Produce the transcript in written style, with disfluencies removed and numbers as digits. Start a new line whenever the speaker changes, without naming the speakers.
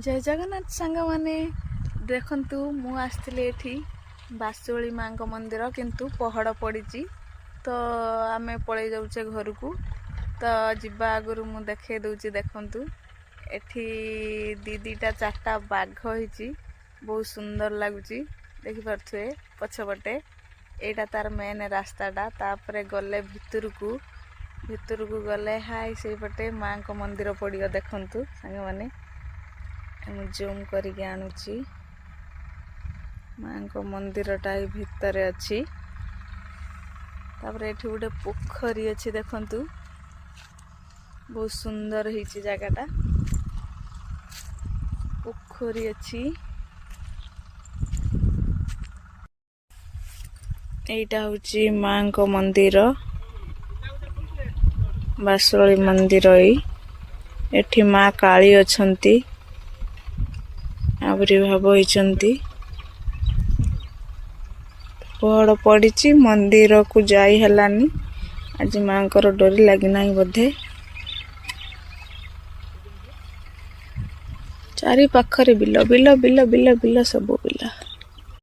जय जगन्नाथ सांग माने देखंतु मु आसथिले एठी बासुळी मांको मंदिर किंतु पहाड़ पड़ी तो आमे पळै जाउचे घर को तो जिबा आगुरु मु देखे दउची देखंतु एठी दीदीटा चारटा बाघ होईची बहुत सुंदर लागुची देखि परथुए पछपटे एटा तार मेन रास्ताटा तापरे गले भितर को गले हाय से पटे मां को मंदिर पड़ियो देखंतु सांग माने जूम करके आणुची मां को मंदिरटा भितर अच्छी तापर एठी गोटे पोखरी अच्छी देखंतु बहुत सुंदर होईची जगहटा पोखरी अच्छी एटा होची मां को मंदिर बासुळी मंदिर एठी मां काली अछंती आविर्भाव होइचंती पहाड़ पड़ी मंदिर को जाई हेलानी आज मां को डोरी लगी नहीं बोधे चारि पाखरे bill bill bill bill bill सब बिल।